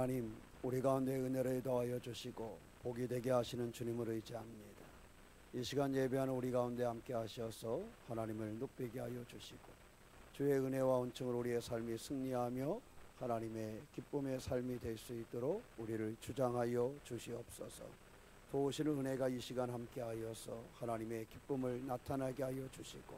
하나님, 우리 가운데 은혜를 더하여 주시고 복이 되게 하시는 주님을 의지합니다. 이 시간 예배하는 우리 가운데 함께 하셔서 하나님을 높이게 하여 주시고 주의 은혜와 온증을 우리의 삶이 승리하며 하나님의 기쁨의 삶이 될 수 있도록 우리를 주장하여 주시옵소서. 도우시는 은혜가 이 시간 함께 하여서 하나님의 기쁨을 나타나게 하여 주시고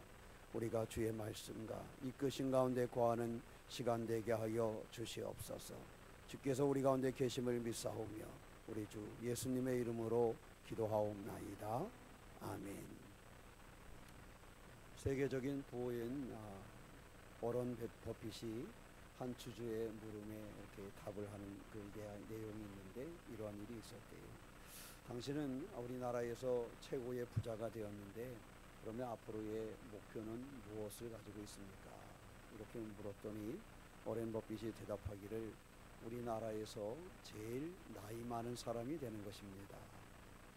우리가 주의 말씀과 이끄신 가운데 거하는 시간 되게 하여 주시옵소서. 주께서 우리 가운데 계심을 믿사오며 우리 주 예수님의 이름으로 기도하옵나이다. 아멘. 세계적인 부호인 워런 버핏이 한 주주의 물음에 이렇게 답을 하는 그 내용이 있는데 이러한 일이 있었대요. 당신은 우리나라에서 최고의 부자가 되었는데 그러면 앞으로의 목표는 무엇을 가지고 있습니까? 이렇게 물었더니 워런 버핏이 대답하기를 우리나라에서 제일 나이 많은 사람이 되는 것입니다.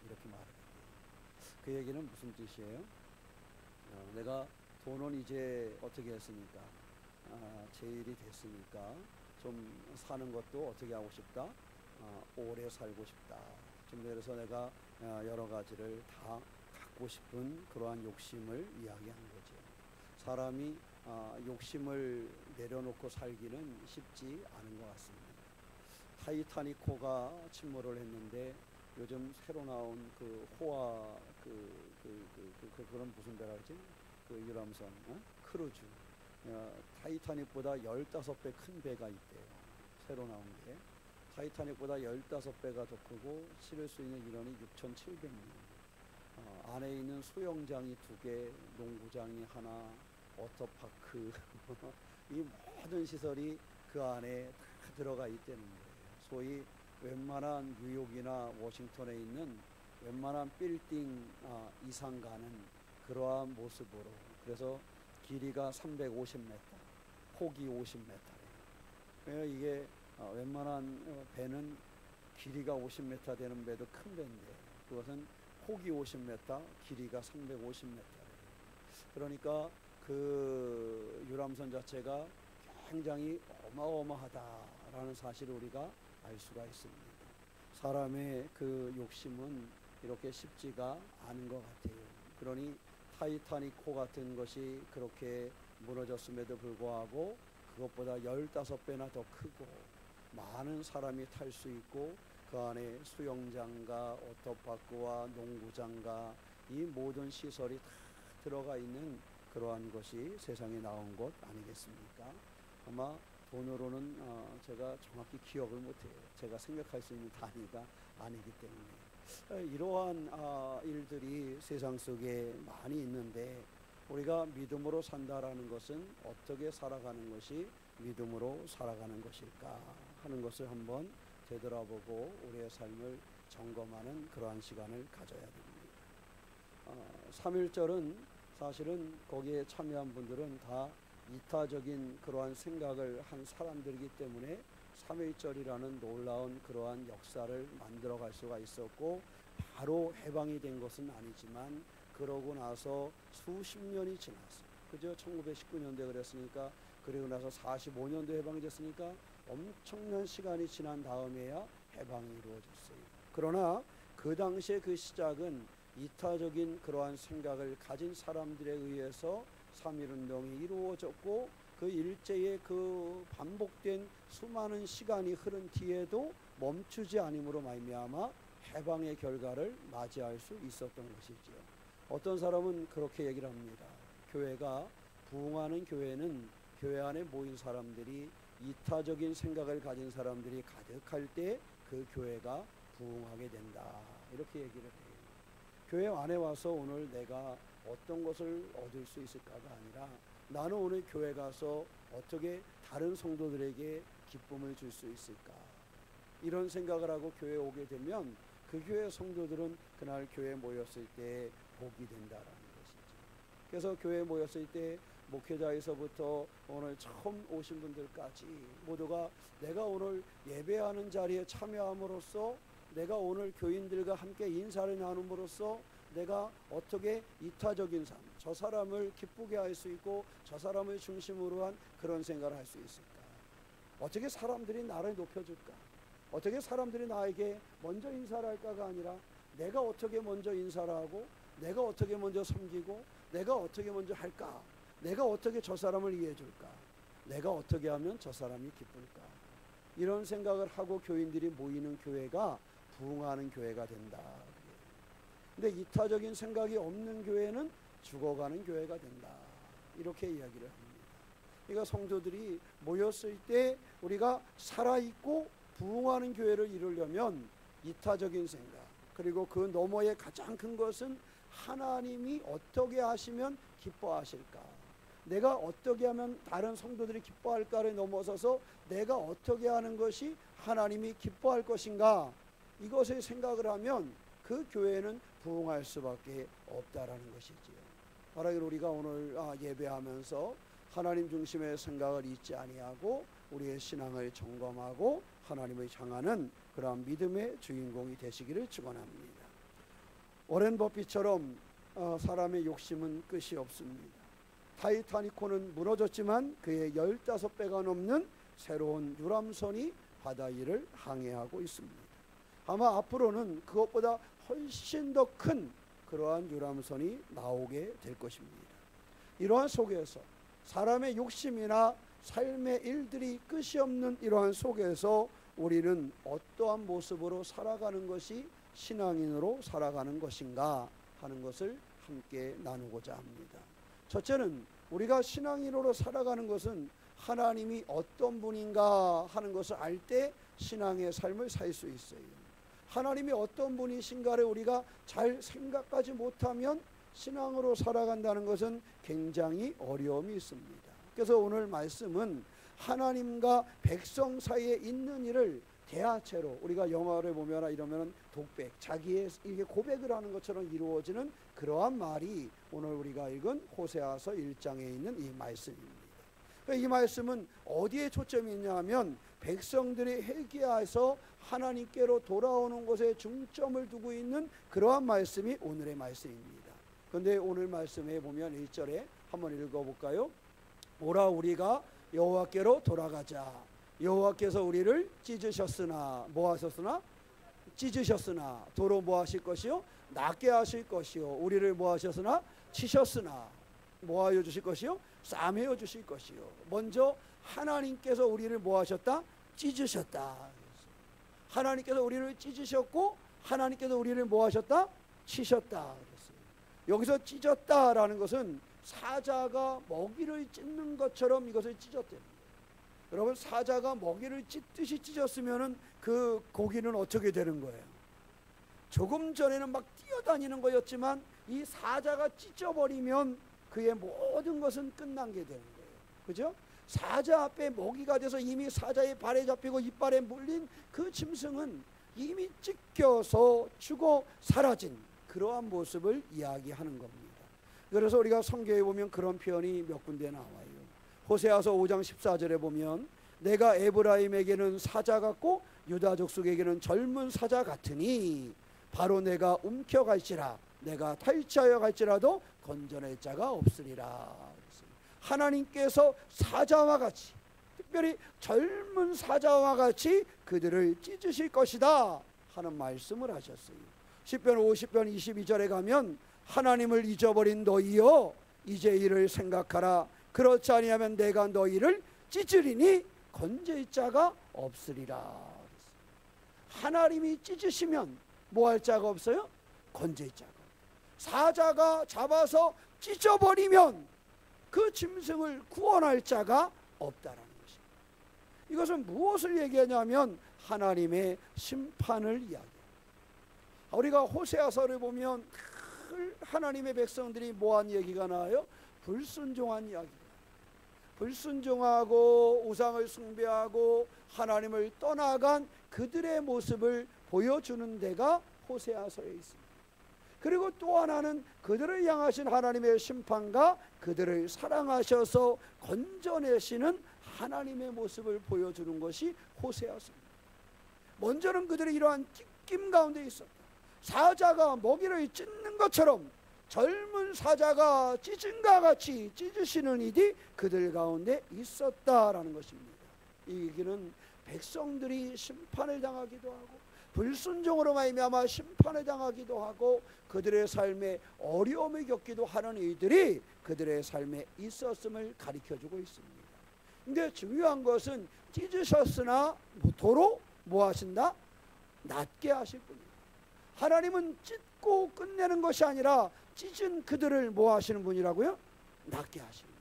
이렇게 말했대요. 그 얘기는 무슨 뜻이에요? 내가 돈은 이제 어떻게 했으니까 제일이 됐으니까 좀 사는 것도 어떻게 하고 싶다? 오래 살고 싶다. 좀 그래서 내가 여러 가지를 다 갖고 싶은 그러한 욕심을 이야기한 거죠. 사람이 욕심을 내려놓고 살기는 쉽지 않은 것 같습니다. 타이타닉호가 침몰을 했는데 요즘 새로 나온 그 호화 그런 무슨 배라 그러지? 그 유람선 크루즈 타이타닉보다 15배 큰 배가 있대요. 새로 나온 게 타이타닉보다 15배가 더 크고 실을 수 있는 인원이 6,700명. 안에 있는 수영장이 2개, 농구장이 하나, 워터파크 이 모든 시설이 그 안에 다 들어가 있다는 거예요. 소위 웬만한 뉴욕이나 워싱턴에 있는 웬만한 빌딩 이상 가는 그러한 모습으로, 그래서 길이가 350m, 폭이 50m래요. 그래서 이게 웬만한 배는 길이가 50m 되는 배도 큰 배인데 그것은 폭이 50m, 길이가 350m래요. 그러니까 그 유람선 자체가 굉장히 어마어마하다라는 사실을 우리가 알 수가 있습니다. 사람의 그 욕심은 이렇게 쉽지가 않은 것 같아요. 그러니 타이타닉호 같은 것이 그렇게 무너졌음에도 불구하고 그것보다 15배나 더 크고 많은 사람이 탈 수 있고 그 안에 수영장과 워터파크와 농구장과 이 모든 시설이 다 들어가 있는 그러한 것이 세상에 나온 것 아니겠습니까? 아마 돈으로는 제가 정확히 기억을 못해요. 제가 생각할 수 있는 단위가 아니기 때문에 이러한 일들이 세상 속에 많이 있는데 우리가 믿음으로 산다라는 것은 어떻게 살아가는 것이 믿음으로 살아가는 것일까 하는 것을 한번 되돌아보고 우리의 삶을 점검하는 그러한 시간을 가져야 됩니다. 3.1절은 사실은 거기에 참여한 분들은 다 이타적인 그러한 생각을 한 사람들이기 때문에 3.1절이라는 놀라운 그러한 역사를 만들어갈 수가 있었고 바로 해방이 된 것은 아니지만 그러고 나서 수십 년이 지났어요. 그죠? 1919년도에 그랬으니까 그리고 나서 45년도 해방이 됐으니까 엄청난 시간이 지난 다음에야 해방이 이루어졌어요. 그러나 그 당시에 그 시작은 이타적인 그러한 생각을 가진 사람들에 의해서 3.1운동이 이루어졌고 그 일제의 그 반복된 수많은 시간이 흐른 뒤에도 멈추지 않음으로 말미암아 해방의 결과를 맞이할 수 있었던 것이지요. 어떤 사람은 그렇게 얘기를 합니다. 교회가 부흥하는 교회는 교회 안에 모인 사람들이 이타적인 생각을 가진 사람들이 가득할 때 그 교회가 부흥하게 된다. 이렇게 얘기를 해요. 교회 안에 와서 오늘 내가 어떤 것을 얻을 수 있을까가 아니라 나는 오늘 교회 가서 어떻게 다른 성도들에게 기쁨을 줄 수 있을까, 이런 생각을 하고 교회에 오게 되면 그 교회 성도들은 그날 교회에 모였을 때 복이 된다라는 것이죠. 그래서 교회에 모였을 때 목회자에서부터 오늘 처음 오신 분들까지 모두가 내가 오늘 예배하는 자리에 참여함으로써 내가 오늘 교인들과 함께 인사를 나눔으로써 내가 어떻게 이타적인 삶, 저 사람을 기쁘게 할 수 있고 저 사람을 중심으로 한 그런 생각을 할 수 있을까, 어떻게 사람들이 나를 높여줄까, 어떻게 사람들이 나에게 먼저 인사를 할까가 아니라 내가 어떻게 먼저 인사를 하고 내가 어떻게 먼저 섬기고 내가 어떻게 먼저 할까, 내가 어떻게 저 사람을 이해해 줄까, 내가 어떻게 하면 저 사람이 기쁠까, 이런 생각을 하고 교인들이 모이는 교회가 부흥하는 교회가 된다. 근데 이타적인 생각이 없는 교회는 죽어가는 교회가 된다, 이렇게 이야기를 합니다. 그러니까 성도들이 모였을 때 우리가 살아있고 부흥하는 교회를 이루려면 이타적인 생각, 그리고 그 너머의 가장 큰 것은 하나님이 어떻게 하시면 기뻐하실까, 내가 어떻게 하면 다른 성도들이 기뻐할까를 넘어서서 내가 어떻게 하는 것이 하나님이 기뻐할 것인가, 이것을 생각을 하면 그 교회는 부흥할 수밖에 없다라는 것이지요. 바라기를 우리가 오늘 예배하면서 하나님 중심의 생각을 잊지 아니하고 우리의 신앙을 점검하고 하나님을 향하는 그러한 믿음의 주인공이 되시기를 축원합니다. 워렌 버핏처럼 사람의 욕심은 끝이 없습니다. 타이타닉호는 무너졌지만 그의 15배가 넘는 새로운 유람선이 바다 위를 항해하고 있습니다. 아마 앞으로는 그것보다 훨씬 더 큰 그러한 유람선이 나오게 될 것입니다. 이러한 속에서 사람의 욕심이나 삶의 일들이 끝이 없는 이러한 속에서 우리는 어떠한 모습으로 살아가는 것이 신앙인으로 살아가는 것인가 하는 것을 함께 나누고자 합니다. 첫째는 우리가 신앙인으로 살아가는 것은 하나님이 어떤 분인가 하는 것을 알 때 신앙의 삶을 살 수 있어요. 하나님이 어떤 분이신가를 우리가 잘 생각하지 못하면 신앙으로 살아간다는 것은 굉장히 어려움이 있습니다. 그래서 오늘 말씀은 하나님과 백성 사이에 있는 일을 대화체로, 우리가 영화를 보면 이러면 독백, 자기의 이게 고백을 하는 것처럼 이루어지는 그러한 말이 오늘 우리가 읽은 호세아서 1장에 있는 이 말씀입니다. 이 말씀은 어디에 초점이 있냐 하면 백성들이 회개해서 하나님께로 돌아오는 것에 중점을 두고 있는 그러한 말씀이 오늘의 말씀입니다. 그런데 오늘 말씀에 보면 1절에 한번 읽어볼까요? 오라 우리가 여호와께로 돌아가자. 여호와께서 우리를 찢으셨으나 뭐 하셨으나? 찢으셨으나 도로 뭐 하실 것이요? 낫게 하실 것이요. 우리를 뭐 하셨으나? 치셨으나 뭐 하여 주실 것이요? 싸매어 주실 것이요. 먼저 하나님께서 우리를 뭐 하셨다? 찢으셨다. 하나님께서 우리를 찢으셨고 하나님께서 우리를 뭐 하셨다? 치셨다. 여기서 찢었다라는 것은 사자가 먹이를 찢는 것처럼 이것을 찢었대요. 여러분, 사자가 먹이를 찢듯이 찢었으면 그 고기는 어떻게 되는 거예요? 조금 전에는 막 뛰어다니는 거였지만 이 사자가 찢어버리면 그의 모든 것은 끝난 게 되는 거예요. 그죠? 사자 앞에 먹이가 돼서 이미 사자의 발에 잡히고 이빨에 물린 그 짐승은 이미 찢겨서 죽어 사라진 그러한 모습을 이야기하는 겁니다. 그래서 우리가 성경에 보면 그런 표현이 몇 군데 나와요. 호세아서 5장 14절에 보면 내가 에브라임에게는 사자 같고 유다 족속에게는 젊은 사자 같으니 바로 내가 움켜갈지라 내가 탈취하여 갈지라도 건져낼 자가 없으리라. 하나님께서 사자와 같이, 특별히 젊은 사자와 같이 그들을 찢으실 것이다 하는 말씀을 하셨어요. 시편 50편 22절에 가면 하나님을 잊어버린 너희여 이제 이를 생각하라. 그렇지 아니하면 내가 너희를 찢으리니 건질 자가 없으리라. 하나님이 찢으시면 뭐 할 자가 없어요? 건질 자가. 사자가 잡아서 찢어버리면 그 짐승을 구원할 자가 없다라는 것입니다. 이것은 무엇을 얘기하냐면 하나님의 심판을 이야기합니다. 우리가 호세아서를 보면 하나님의 백성들이 뭐한 얘기가 나와요? 불순종한 이야기. 불순종하고 우상을 숭배하고 하나님을 떠나간 그들의 모습을 보여주는 데가 호세아서에 있습니다. 그리고 또 하나는 그들을 향하신 하나님의 심판과 그들을 사랑하셔서 건져내시는 하나님의 모습을 보여주는 것이 호세아서입니다. 먼저는 그들이 이러한 찢김 가운데 있었다. 사자가 먹이를 찢는 것처럼 젊은 사자가 찢은과 같이 찢으시는 일이 그들 가운데 있었다라는 것입니다. 이 얘기는 백성들이 심판을 당하기도 하고 불순종으로 말미암아 심판을 당하기도 하고 그들의 삶에 어려움을 겪기도 하는 이들이 그들의 삶에 있었음을 가르쳐주고 있습니다. 근데 중요한 것은 찢으셨으나 도로 뭐 하신다? 낫게 하실 분이에요. 하나님은 찢고 끝내는 것이 아니라 찢은 그들을 뭐 하시는 분이라고요? 낫게 하시는 분.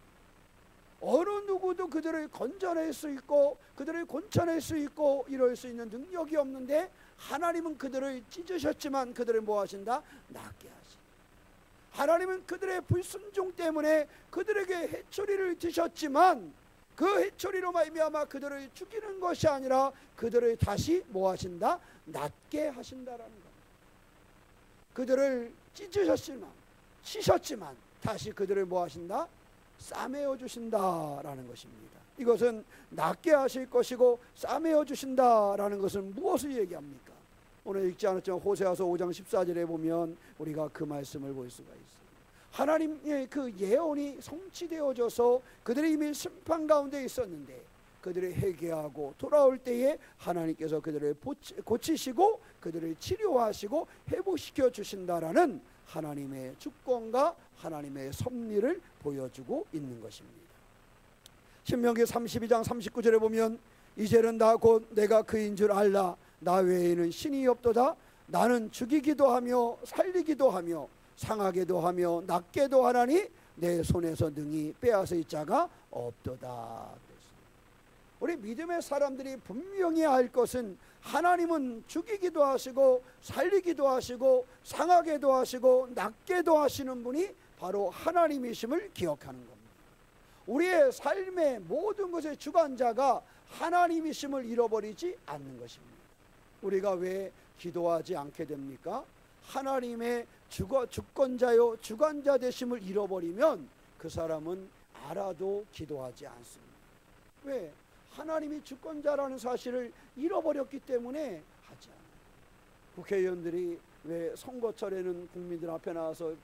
어느 누구도 그들을 건져낼 수 있고 그들을 곤쳐낼 수 있고 이럴 수 있는 능력이 없는데 하나님은 그들을 찢으셨지만 그들을 뭐 하신다? 낫게 하신다. 하나님은 그들의 불순종 때문에 그들에게 해초리를 드셨지만 그 해초리로 말미암아 그들을 죽이는 것이 아니라 그들을 다시 뭐 하신다? 낫게 하신다라는 겁니다. 그들을 찢으셨지만 치셨지만 다시 그들을 뭐 하신다? 싸매어 주신다라는 것입니다. 이것은 낫게 하실 것이고 싸매어 주신다라는 것은 무엇을 얘기합니까? 오늘 읽지 않았지만 호세아서 5장 14절에 보면 우리가 그 말씀을 볼 수가 있어요. 하나님의 그 예언이 성취되어져서 그들이 이미 심판 가운데 있었는데 그들이 회개하고 돌아올 때에 하나님께서 그들을 고치시고 그들을 치료하시고 회복시켜 주신다라는 하나님의 주권과 하나님의 섭리를 보여주고 있는 것입니다. 신명기 32장 39절에 보면 이제는 나 곧 내가 그인 줄 알라. 나 외에는 신이 없도다. 나는 죽이기도 하며 살리기도 하며 상하게도 하며 낫게도 하나니 내 손에서 능히 빼앗을 자가 없도다. 우리 믿음의 사람들이 분명히 알 것은 하나님은 죽이기도 하시고 살리기도 하시고 상하게도 하시고 낫게도 하시는 분이 바로 하나님이심을 기억하는 겁니다. 우리의 삶의 모든 것의 주관자가 하나님이심을 잃어버리지 않는 것입니다. 우리가 왜 기도하지 않게 됩니까? 하나님의 주권자요 주관자 되심을 잃어버리면 그 사람은 알아도 기도하지 않습니다. 왜? 하나님이 주권자라는 사실을 잃어버렸기 때문에 하지 않아요. 국회의원들이 왜 선거철에는 국민들 앞에 나와서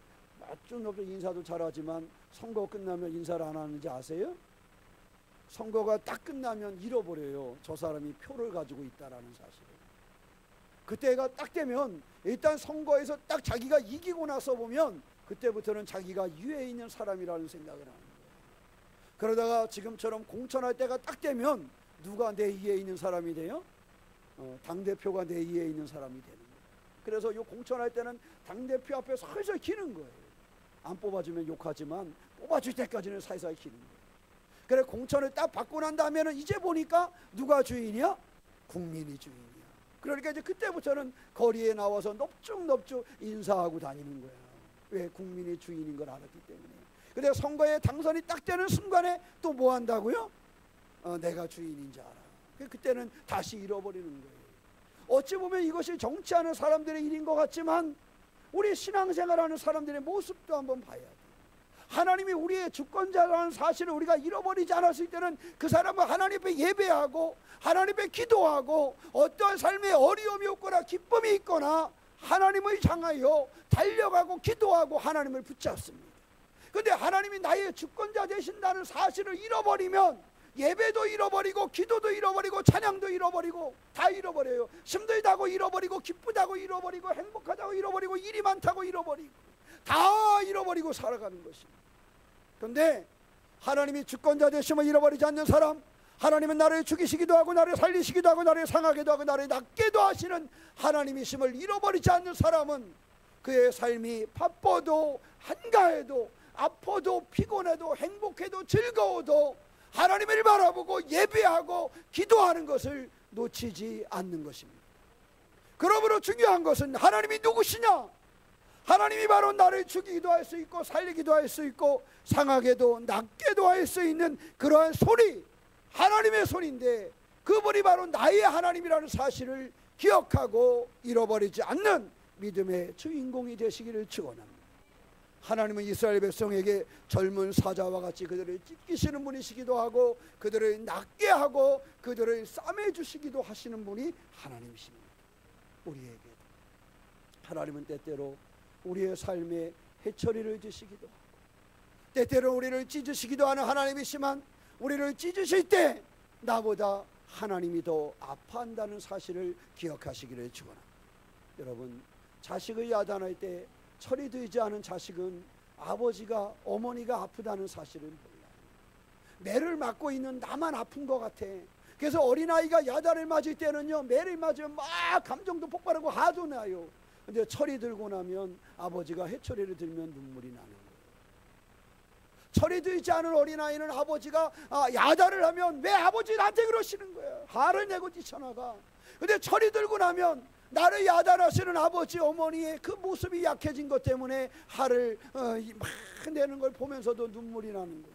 쭉 인사도 잘하지만 선거 끝나면 인사를 안 하는지 아세요? 선거가 딱 끝나면 잃어버려요. 저 사람이 표를 가지고 있다라는 사실을. 그때가 딱 되면 일단 선거에서 딱 자기가 이기고 나서 보면 그때부터는 자기가 위에 있는 사람이라는 생각을 하는 거예요. 그러다가 지금처럼 공천할 때가 딱 되면 누가 내 위에 있는 사람이 돼요? 당대표가 내 위에 있는 사람이 되는 거예요. 그래서 이 공천할 때는 당대표 앞에 살살 기는 거예요. 안 뽑아주면 욕하지만 뽑아줄 때까지는 살살 기는 거예요. 그래 공천을 딱 받고 난 다음에는 이제 보니까 누가 주인이야? 국민이 주인이야. 그러니까 이제 그때부터는 거리에 나와서 넙죽넙죽 인사하고 다니는 거야. 왜? 국민이 주인인 걸 알았기 때문에. 근데 선거에 당선이 딱 되는 순간에 또 뭐 한다고요? 내가 주인인 줄 알아. 그때는 다시 잃어버리는 거예요. 어찌 보면 이것이 정치하는 사람들의 일인 것 같지만 우리 신앙생활하는 사람들의 모습도 한번 봐야 돼요. 하나님이 우리의 주권자라는 사실을 우리가 잃어버리지 않았을 때는 그 사람은 하나님 앞에 예배하고 하나님 앞에 기도하고 어떠한 삶에 어려움이 없거나 기쁨이 있거나 하나님을 향하여 달려가고 기도하고 하나님을 붙잡습니다. 그런데 하나님이 나의 주권자 되신다는 사실을 잃어버리면 예배도 잃어버리고 기도도 잃어버리고 찬양도 잃어버리고 다 잃어버려요. 힘들다고 잃어버리고 기쁘다고 잃어버리고 행복하다고 잃어버리고 일이 많다고 잃어버리고 다 잃어버리고 살아가는 것입니다. 그런데 하나님이 주권자 되심을 잃어버리지 않는 사람, 하나님은 나를 죽이시기도 하고 나를 살리시기도 하고 나를 상하게도 하고 나를 낫게도 하시는 하나님이심을 잃어버리지 않는 사람은 그의 삶이 바빠도 한가해도 아파도 피곤해도 행복해도 즐거워도 하나님을 바라보고 예배하고 기도하는 것을 놓치지 않는 것입니다. 그러므로 중요한 것은 하나님이 누구시냐? 하나님이 바로 나를 죽이기도 할 수 있고 살리기도 할 수 있고 상하게도 낫게도 할 수 있는 그러한 손이 하나님의 손인데 그분이 바로 나의 하나님이라는 사실을 기억하고 잃어버리지 않는 믿음의 주인공이 되시기를 축원합니다. 하나님은 이스라엘 백성에게 젊은 사자와 같이 그들을 찢기시는 분이시기도 하고 그들을 낫게 하고 그들을 싸매주시기도 하시는 분이 하나님이십니다. 우리에게 하나님은 때때로 우리의 삶에 해처리를 주시기도 하고 때때로 우리를 찢으시기도 하는 하나님이시만 우리를 찢으실 때 나보다 하나님이 더 아파한다는 사실을 기억하시기를 축원합니다. 여러분, 자식을 야단할 때 철이 들지 않은 자식은 아버지가 어머니가 아프다는 사실을 몰라요. 매를 맞고 있는 나만 아픈 것 같아. 그래서 어린아이가 야단을 맞을 때는요, 매를 맞으면 막 감정도 폭발하고 화도 나요. 근데 철이 들고 나면 아버지가 해초리를 들면 눈물이 나는 거예요. 철이 들지 않은 어린아이는 아버지가 야단을 하면 왜 아버지 나한테 그러시는 거예요? 화를 내고 뛰쳐나가. 근데 철이 들고 나면 나를 야단하시는 아버지 어머니의 그 모습이 약해진 것 때문에 화를 막 내는 걸 보면서도 눈물이 나는 거예요.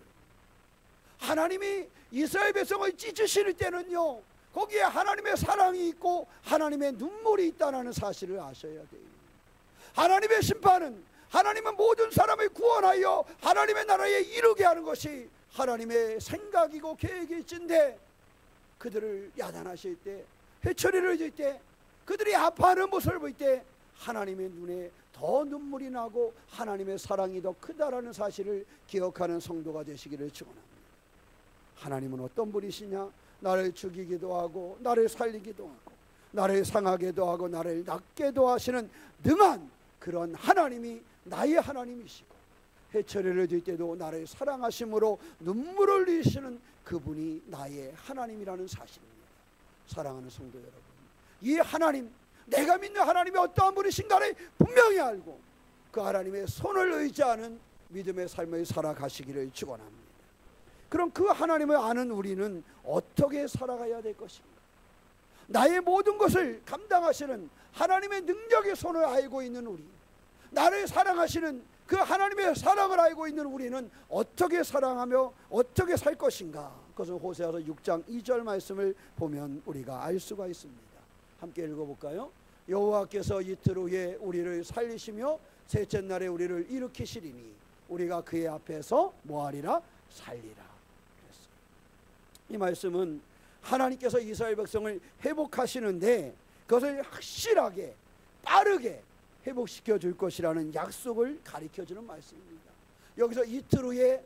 하나님이 이스라엘 백성을 찢으실 때는요, 거기에 하나님의 사랑이 있고 하나님의 눈물이 있다는 사실을 아셔야 돼요. 하나님의 심판은, 하나님은 모든 사람을 구원하여 하나님의 나라에 이르게 하는 것이 하나님의 생각이고 계획일진데, 그들을 야단하실 때, 회초리를 질 때, 그들이 아파하는 모습을 볼 때 하나님의 눈에 더 눈물이 나고 하나님의 사랑이 더 크다라는 사실을 기억하는 성도가 되시기를 축원합니다. 하나님은 어떤 분이시냐? 나를 죽이기도 하고 나를 살리기도 하고 나를 상하게도 하고 나를 낫게도 하시는 능한 그런 하나님이 나의 하나님이시고, 해초리를 들 때도 나를 사랑하심으로 눈물을 흘리시는 그분이 나의 하나님이라는 사실입니다. 사랑하는 성도 여러분, 이 하나님, 내가 믿는 하나님이 어떠한 분이신가를 분명히 알고 그 하나님의 손을 의지하는 믿음의 삶을 살아가시기를 축원합니다. 그럼 그 하나님을 아는 우리는 어떻게 살아가야 될 것인가? 나의 모든 것을 감당하시는 하나님의 능력의 손을 알고 있는 우리, 나를 사랑하시는 그 하나님의 사랑을 알고 있는 우리는 어떻게 사랑하며 어떻게 살 것인가? 그것은 호세아서 6장 2절 말씀을 보면 우리가 알 수가 있습니다. 함께 읽어볼까요? 여호와께서 이틀 후에 우리를 살리시며 셋째 날에 우리를 일으키시리니 우리가 그의 앞에서 뭐하리라? 살리라. 이 말씀은 하나님께서 이스라엘 백성을 회복하시는데 그것을 확실하게 빠르게 회복시켜 줄 것이라는 약속을 가르쳐 주는 말씀입니다. 여기서 이틀 후에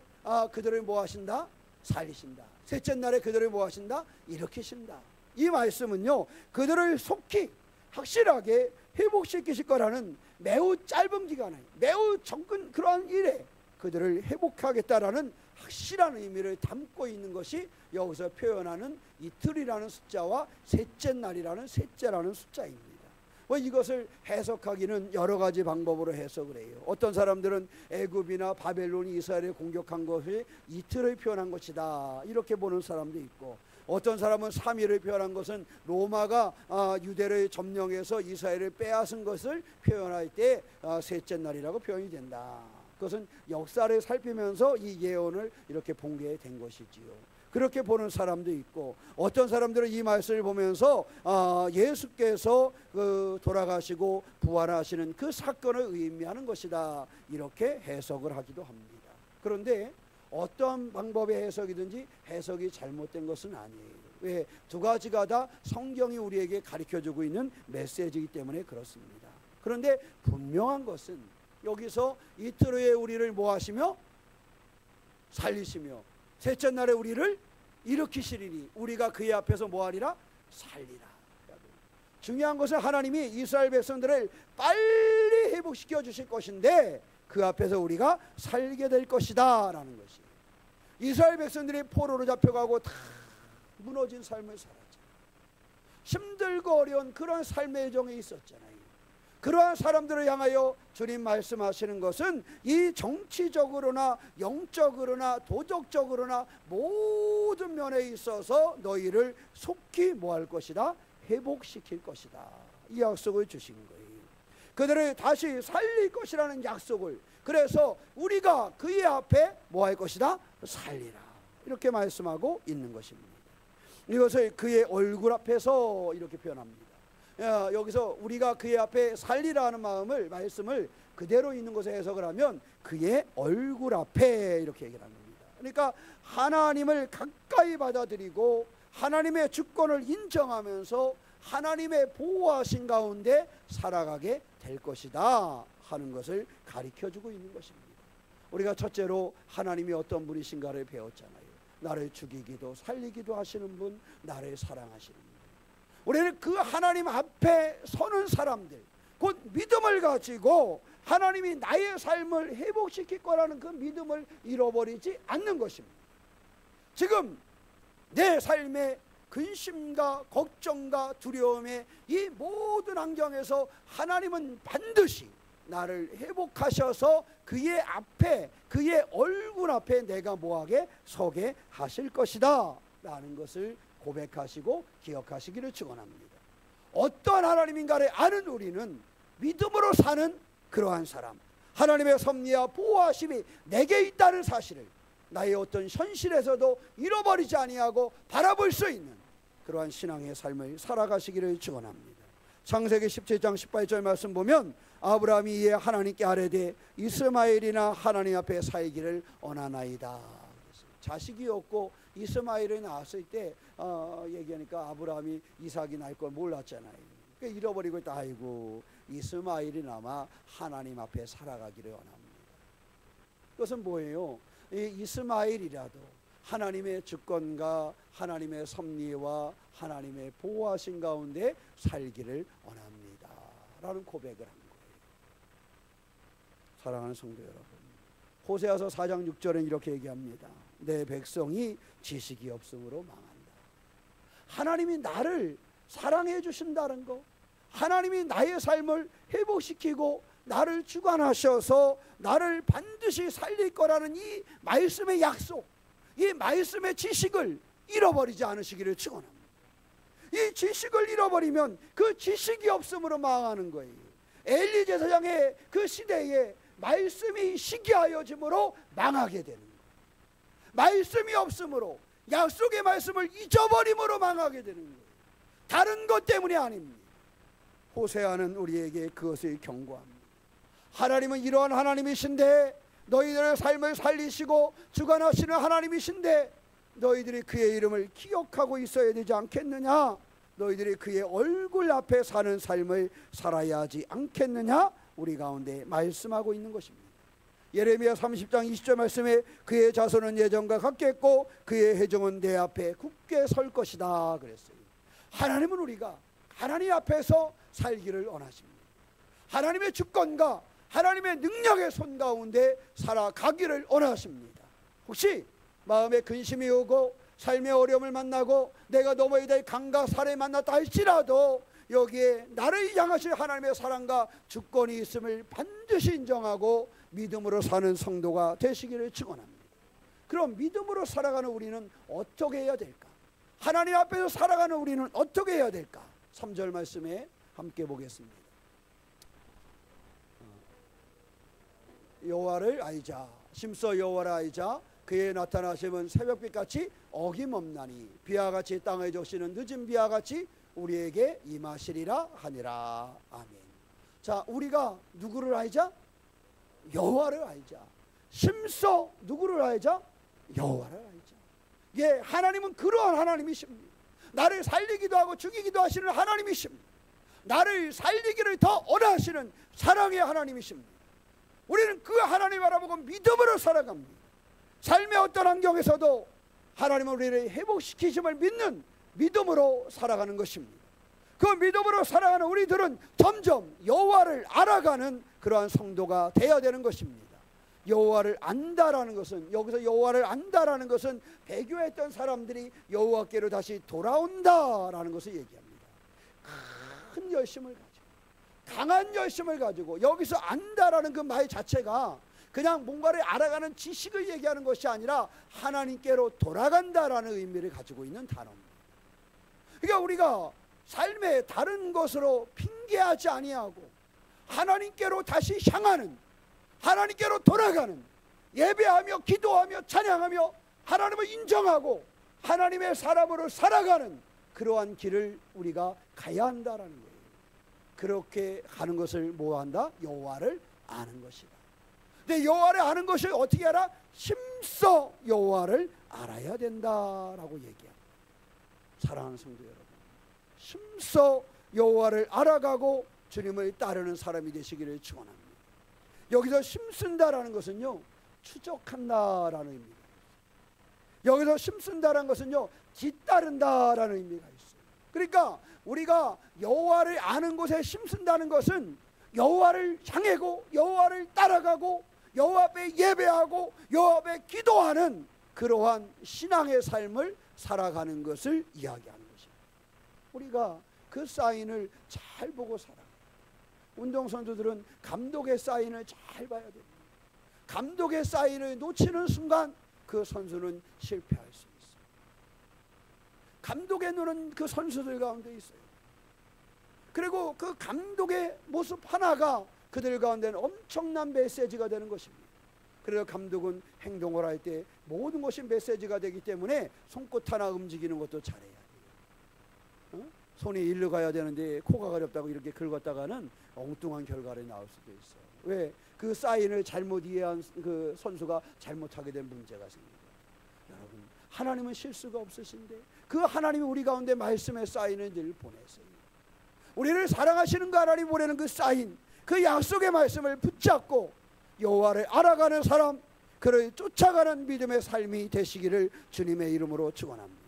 그들을 뭐 하신다? 살리신다. 셋째 날에 그들을 뭐 하신다? 일으키신다. 이 말씀은요, 그들을 속히 확실하게 회복시키실 거라는 매우 짧은 기간에, 매우 적은 그러한 일에 그들을 회복하겠다라는 확실한 의미를 담고 있는 것이 여기서 표현하는 이틀이라는 숫자와 셋째 날이라는 셋째라는 숫자입니다. 이것을 해석하기는 여러 가지 방법으로 해석을 해요. 어떤 사람들은 애굽이나 바벨론이 이스라엘을 공격한 것이 이틀을 표현한 것이다, 이렇게 보는 사람도 있고, 어떤 사람은 3일을 표현한 것은 로마가 유대를 점령해서 이스라엘을 빼앗은 것을 표현할 때 셋째 날이라고 표현이 된다. 그것은 역사를 살피면서 이 예언을 이렇게 본게 된 것이지요. 그렇게 보는 사람도 있고, 어떤 사람들은 이 말씀을 보면서 예수께서 돌아가시고 부활하시는 그 사건을 의미하는 것이다, 이렇게 해석을 하기도 합니다. 그런데 어떤 방법의 해석이든지 해석이 잘못된 것은 아니에요. 왜? 두 가지가 다 성경이 우리에게 가르쳐주고 있는 메시지이기 때문에 그렇습니다. 그런데 분명한 것은 여기서 이틀 후에 우리를 뭐 하시며? 살리시며 셋째 날에 우리를 일으키시리니 우리가 그의 앞에서 뭐 하리라? 살리라. 중요한 것은 하나님이 이스라엘 백성들을 빨리 회복시켜 주실 것인데 그 앞에서 우리가 살게 될 것이다 라는 것이에요. 이스라엘 백성들이 포로로 잡혀가고 다 무너진 삶을 살았잖아요. 힘들고 어려운 그런 삶의 여정에 있었잖아요. 그러한 사람들을 향하여 주님 말씀하시는 것은 이 정치적으로나 영적으로나 도덕적으로나 모든 면에 있어서 너희를 속히 뭐 할 것이다? 회복시킬 것이다. 이 약속을 주신 거예요. 그들을 다시 살릴 것이라는 약속을, 그래서 우리가 그의 앞에 뭐 할 것이다? 살리라. 이렇게 말씀하고 있는 것입니다. 이것을 그의 얼굴 앞에서 이렇게 표현합니다. 여기서 우리가 그의 앞에 살리라 하는 말씀을 그대로 있는 것에 해석을 하면 그의 얼굴 앞에 이렇게 얘기를 하는 겁니다. 그러니까 하나님을 가까이 받아들이고 하나님의 주권을 인정하면서 하나님의 보호하신 가운데 살아가게 될 것이다 하는 것을 가르쳐주고 있는 것입니다. 우리가 첫째로 하나님이 어떤 분이신가를 배웠잖아요. 나를 죽이기도 살리기도 하시는 분, 나를 사랑하시는 분. 우리는 그 하나님 앞에 서는 사람들, 곧 믿음을 가지고 하나님이 나의 삶을 회복시킬 거라는 그 믿음을 잃어버리지 않는 것입니다. 지금 내 삶의 근심과 걱정과 두려움의 이 모든 환경에서 하나님은 반드시 나를 회복하셔서 그의 앞에, 그의 얼굴 앞에 내가 뭐하게 서게 하실 것이다 라는 것을 고백하시고 기억하시기를 축원합니다. 어떠한 하나님인가를 아는 우리는 믿음으로 사는 그러한 사람, 하나님의 섭리와 보호하심이 내게 있다는 사실을 나의 어떤 현실에서도 잃어버리지 아니하고 바라볼 수 있는 그러한 신앙의 삶을 살아가시기를 축원합니다. 창세기 17장 18절 말씀 보면 아브라함이 이에 하나님께 아뢰되 이스마엘이나 하나님 앞에 살기를 원하나이다. 자식이 없고 이스마엘이 낳았을 때 얘기하니까 아브라함이 이삭이 낳을 걸 몰랐잖아요. 그러니까 잃어버리고 있다. 아이고, 이스마엘이 남아 하나님 앞에 살아가기를 원합니다. 그것은 뭐예요? 이 이스마엘이라도 하나님의 주권과 하나님의 섭리와 하나님의 보호하신 가운데 살기를 원합니다 라는 고백을 한 거예요. 사랑하는 성도 여러분, 호세아서 4장 6절은 이렇게 얘기합니다. 내 백성이 지식이 없음으로 망한다. 하나님이 나를 사랑해 주신다는 거, 하나님이 나의 삶을 회복시키고 나를 주관하셔서 나를 반드시 살릴 거라는 이 말씀의 약속, 이 말씀의 지식을 잃어버리지 않으시기를 축원합니다. 이 지식을 잃어버리면 그 지식이 없음으로 망하는 거예요. 엘리 제사장의 그 시대에 말씀이 시기하여짐으로 망하게 되는 거예요. 말씀이 없음으로, 약속의 말씀을 잊어버림으로 망하게 되는 거예요. 다른 것 때문이 아닙니다. 호세아는 우리에게 그것을 경고합니다. 하나님은 이러한 하나님이신데, 너희들의 삶을 살리시고 주관하시는 하나님이신데 너희들이 그의 이름을 기억하고 있어야 되지 않겠느냐? 너희들이 그의 얼굴 앞에 사는 삶을 살아야 하지 않겠느냐? 우리 가운데 말씀하고 있는 것입니다. 예레미야 30장 20절 말씀에 그의 자손은 예전과 같겠고 그의 회중은 내 앞에 굳게 설 것이다 그랬어요. 하나님은 우리가 하나님 앞에서 살기를 원하십니다. 하나님의 주권과 하나님의 능력의 손 가운데 살아가기를 원하십니다. 혹시 마음에 근심이 오고 삶의 어려움을 만나고 내가 넘어야 될 강과 산을 만났다 할지라도 여기에 나를 향하실 하나님의 사랑과 주권이 있음을 반드시 인정하고 믿음으로 사는 성도가 되시기를 축원합니다. 그럼 믿음으로 살아가는 우리는 어떻게 해야 될까? 하나님 앞에서 살아가는 우리는 어떻게 해야 될까? 3절 말씀에 함께 보겠습니다. 여호와를 알자. 심서 여호와를 알자. 그의 나타나심은 새벽빛같이 어김없나니 비와 같이 땅을 적시는 늦은 비와 같이 우리에게 임하시리라 하니라. 아멘. 자, 우리가 누구를 알자? 여호와를 알자. 심서 누구를 알자? 여호와를 알자. 예, 하나님은 그러한 하나님이십니다. 나를 살리기도 하고 죽이기도 하시는 하나님이십니다. 나를 살리기를 더 원하시는 사랑의 하나님이십니다. 우리는 그 하나님 바라보고 믿음으로 살아갑니다. 삶의 어떤 환경에서도 하나님은 우리를 회복시키심을 믿는 믿음으로 살아가는 것입니다. 그 믿음으로 살아가는 우리들은 점점 여호와를 알아가는 그러한 성도가 되어야 되는 것입니다. 여호와를 안다라는 것은, 여기서 여호와를 안다라는 것은 배교했던 사람들이 여호와께로 다시 돌아온다라는 것을 얘기합니다. 큰 열심을 가지고, 강한 열심을 가지고, 여기서 안다라는 그 말 자체가 그냥 뭔가를 알아가는 지식을 얘기하는 것이 아니라 하나님께로 돌아간다라는 의미를 가지고 있는 단어입니다. 그러니까 우리가 삶의 다른 것으로 핑계하지 아니하고 하나님께로 다시 향하는, 하나님께로 돌아가는, 예배하며 기도하며 찬양하며 하나님을 인정하고 하나님의 사람으로 살아가는 그러한 길을 우리가 가야 한다라는 거예요. 그렇게 가는 것을 뭐 한다? 여호와를 아는 것이다. 근데 여호와를 아는 것이 어떻게 알아? 힘써 여호와를 알아야 된다라고 얘기합니다. 사랑하는 성도 여러분, 힘써 여호와를 알아가고 주님을 따르는 사람이 되시기를 축원합니다. 여기서 힘쓴다라는 것은요, 추적한다라는 의미입니다. 여기서 심쓴다는 것은요, 뒤따른다라는 의미가 있어요. 그러니까 우리가 여호와를 아는 곳에 심쓴다는 것은 여호와를 향하고 여호와를 따라가고 여호와 앞에 예배하고 여호와 앞에 기도하는 그러한 신앙의 삶을 살아가는 것을 이야기하는 것입니다. 우리가 그 사인을 잘 보고 살아가요. 운동선수들은 감독의 사인을 잘 봐야 됩니다. 감독의 사인을 놓치는 순간 그 선수는 실패할 수 있어요. 감독의 눈은 그 선수들 가운데 있어요. 그리고 그 감독의 모습 하나가 그들 가운데는 엄청난 메시지가 되는 것입니다. 그래서 감독은 행동을 할 때 모든 것이 메시지가 되기 때문에 손끝 하나 움직이는 것도 잘해야 돼요. 손이 일로 가야 되는데 코가 가렵다고 이렇게 긁었다가는 엉뚱한 결과를 나올 수도 있어요. 왜? 그 사인을 잘못 이해한 그 선수가 잘못하게 된 문제가 생깁니다. 여러분, 하나님은 실수가 없으신데 그 하나님이 우리 가운데 말씀의 사인을 늘 보내세요. 우리를 사랑하시는 그 하나님 보내는 그 사인, 그 약속의 말씀을 붙잡고 여호와를 알아가는 사람, 그를 쫓아가는 믿음의 삶이 되시기를 주님의 이름으로 축원합니다.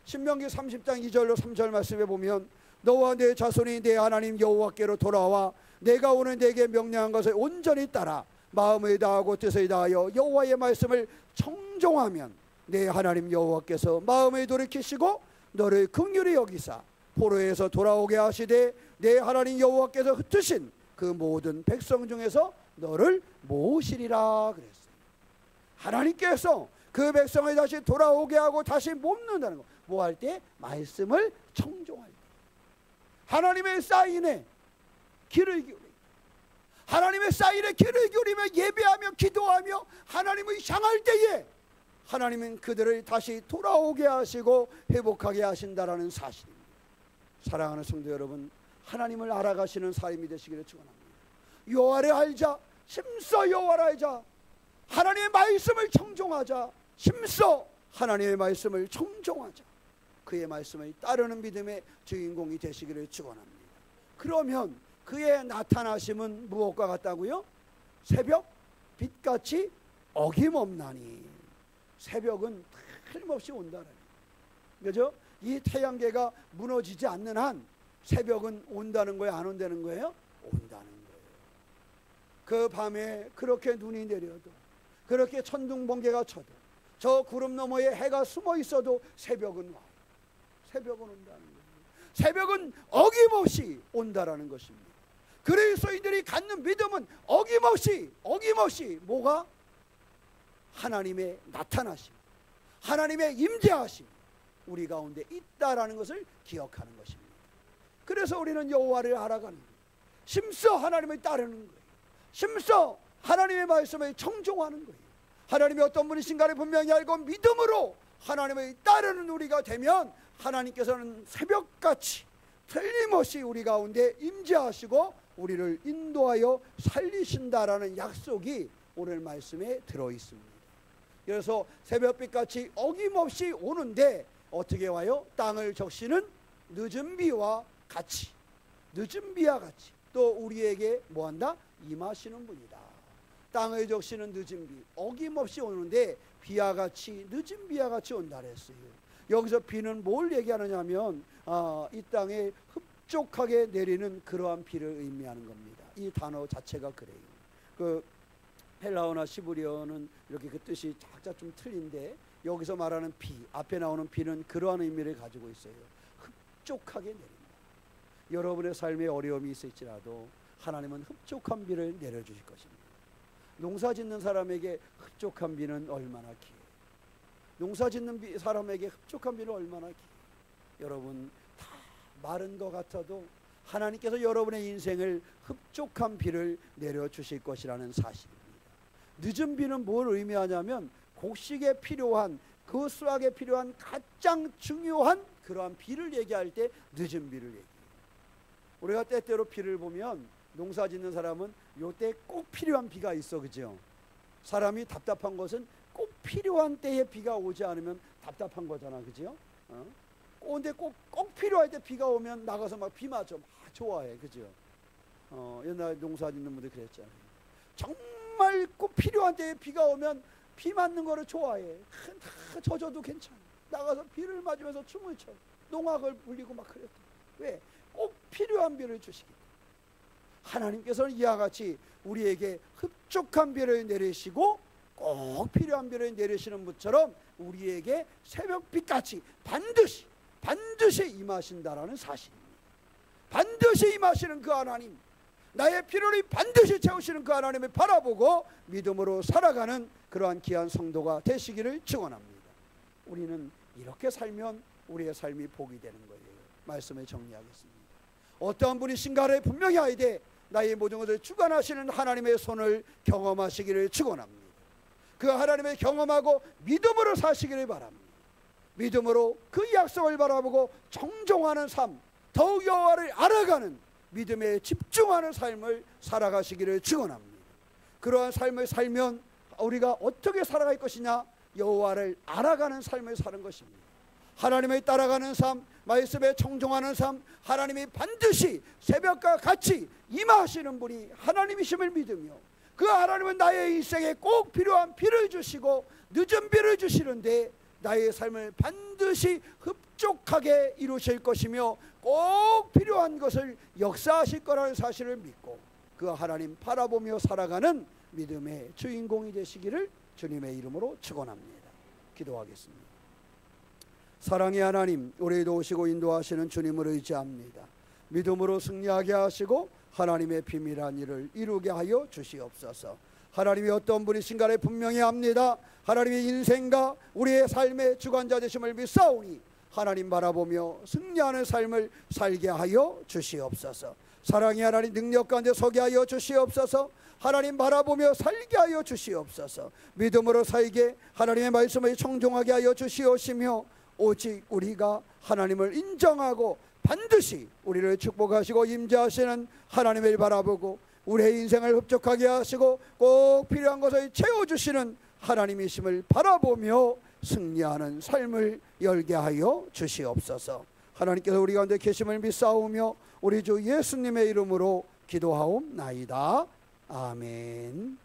신명기 30장 2절로 3절 말씀에 보면 너와 내 자손이 내 하나님 여호와께로 돌아와 내가 오늘 내게 명령한 것을 온전히 따라 마음을 다하고 뜻을 다하여 여호와의 말씀을 청종하면 내 하나님 여호와께서 마음을 돌이키시고 너를 긍휼히 여기사 포로에서 돌아오게 하시되 내 하나님 여호와께서 흩으신 그 모든 백성 중에서 너를 모으시리라 그랬어요. 하나님께서 그 백성을 다시 돌아오게 하고 다시 모는다는 거. 뭐 할 때? 말씀을 청종할 때. 하나님의 사인에 귀를 기울이고 하나님의 사인에 귀를 기울이며 예배하며 기도하며 하나님을 향할 때에 하나님은 그들을 다시 돌아오게 하시고 회복하게 하신다라는 사실입니다. 사랑하는 성도 여러분, 하나님을 알아가시는 삶이 되시기를 축원합니다. 여호와를 알자, 힘써 여호와를 알자, 하나님의 말씀을 청종하자, 힘써 하나님의 말씀을 청종하자, 그의 말씀을 따르는 믿음의 주인공이 되시기를 축원합니다. 그러면 그의 나타나심은 무엇과 같다고요? 새벽 빛같이 어김없나니. 새벽은 틀림없이 온다는 그죠? 이 태양계가 무너지지 않는 한 새벽은 온다는 거예요? 안 온다는 거예요? 온다는 거예요. 그 밤에 그렇게 눈이 내려도 그렇게 천둥 번개가 쳐도 저 구름 너머에 해가 숨어 있어도 새벽은 와요. 새벽은 온다는 거예요. 새벽은 어김없이 온다라는 것입니다. 그리스도인들이 갖는 믿음은 어김없이 뭐가? 하나님의 나타나심, 하나님의 임재하심 우리 가운데 있다라는 것을 기억하는 것입니다. 그래서 우리는 여호와를 알아가는 거예요. 심써 하나님을 따르는 거예요. 심써 하나님의 말씀을 청종하는 거예요. 하나님이 어떤 분이신가를 분명히 알고 믿음으로 하나님을 따르는 우리가 되면 하나님께서는 새벽같이 틀림없이 우리 가운데 임재하시고 우리를 인도하여 살리신다라는 약속이 오늘 말씀에 들어있습니다. 그래서 새벽빛같이 어김없이 오는데 어떻게 와요? 땅을 적시는 늦은 비와 같이, 늦은 비와 같이 또 우리에게 뭐한다? 임하시는 분이다. 땅을 적시는 늦은 비, 어김없이 오는데 비와 같이, 늦은 비와 같이 온다 그랬어요. 여기서 비는 뭘 얘기하느냐면 이 땅에 흡족하게 내리는 그러한 비를 의미하는 겁니다. 이 단어 자체가 그래요. 그 헬라어나 시브리어는 이렇게 그 뜻이 각자 좀 틀린데 여기서 말하는 비, 앞에 나오는 비는 그러한 의미를 가지고 있어요. 흡족하게 내린다. 여러분의 삶에 어려움이 있을지라도 하나님은 흡족한 비를 내려주실 것입니다. 농사 짓는 사람에게 흡족한 비는 얼마나 기해요. 농사 짓는 사람에게 흡족한 비는 얼마나 기해요. 여러분, 다 마른 것 같아도 하나님께서 여러분의 인생을 흡족한 비를 내려주실 것이라는 사실입니다. 늦은 비는 뭘 의미하냐면 곡식에 필요한, 그 수확에 필요한 가장 중요한 그러한 비를 얘기할 때 늦은 비를 얘기해요. 우리가 때때로 비를 보면 농사 짓는 사람은 요때 꼭 필요한 비가 있어, 그죠? 사람이 답답한 것은 꼭 필요한 때에 비가 오지 않으면 답답한 거잖아, 그죠? 근데 꼭 필요할 때 비가 오면 나가서 막 비 맞아, 막 좋아해, 그죠? 옛날 농사 짓는 분들 그랬잖아요. 정말 꼭 필요한 때에 비가 오면 비 맞는 거를 좋아해. 다 젖어도 괜찮아. 나가서 비를 맞으면서 춤을 춰. 농악을 불리고 막 그랬다. 왜? 꼭 필요한 비를 주시기 때문에. 하나님께서는 이와 같이 우리에게 흡족한 비를 내리시고 꼭 필요한 비를 내리시는 분처럼 우리에게 새벽빛같이 반드시 임하신다라는 사실입니다. 반드시 임하시는 그 하나님, 나의 필요를 반드시 채우시는 그 하나님을 바라보고 믿음으로 살아가는 그러한 귀한 성도가 되시기를 축원합니다. 우리는 이렇게 살면 우리의 삶이 복이 되는 거예요. 말씀을 정리하겠습니다. 어떠한 분이신가를 분명히 알되 나의 모든 것을 주관하시는 하나님의 손을 경험하시기를 축원합니다. 그 하나님을 경험하고 믿음으로 사시기를 바랍니다. 믿음으로 그 약속을 바라보고 정종하는 삶, 더욱 여호와를 알아가는 믿음에 집중하는 삶을 살아가시기를 축원합니다. 그러한 삶을 살면 우리가 어떻게 살아갈 것이냐? 여호와를 알아가는 삶을 사는 것입니다. 하나님을 따라가는 삶, 말씀에 청종하는 삶, 하나님이 반드시 새벽과 같이 임하시는 분이 하나님이심을 믿으며 그 하나님은 나의 인생에 꼭 필요한 비를 주시고 늦은 비를 주시는데 나의 삶을 반드시 흡족하게 이루실 것이며 꼭 필요한 것을 역사하실 거라는 사실을 믿고 그 하나님 바라보며 살아가는 믿음의 주인공이 되시기를 주님의 이름으로 축원합니다. 기도하겠습니다. 사랑의 하나님, 우리에도 오시고 인도하시는 주님을 의지합니다. 믿음으로 승리하게 하시고 하나님의 비밀한 일을 이루게 하여 주시옵소서. 하나님이 어떤 분이신가를 분명히 압니다. 하나님의 인생과 우리의 삶의 주관자 되심을 믿사오니 하나님 바라보며 승리하는 삶을 살게 하여 주시옵소서. 사랑의 하나님, 능력 가운데 서게 하여 주시옵소서. 하나님 바라보며 살게 하여 주시옵소서. 믿음으로 살게 하나님의 말씀을 청종하게 하여 주시옵시며 오직 우리가 하나님을 인정하고 반드시 우리를 축복하시고 임재하시는 하나님을 바라보고 우리의 인생을 흡족하게 하시고 꼭 필요한 것을 채워주시는 하나님이심을 바라보며 승리하는 삶을 열게 하여 주시옵소서. 하나님께서 우리 가운데 계심을 믿사오며 우리 주 예수님의 이름으로 기도하옵나이다. 아멘.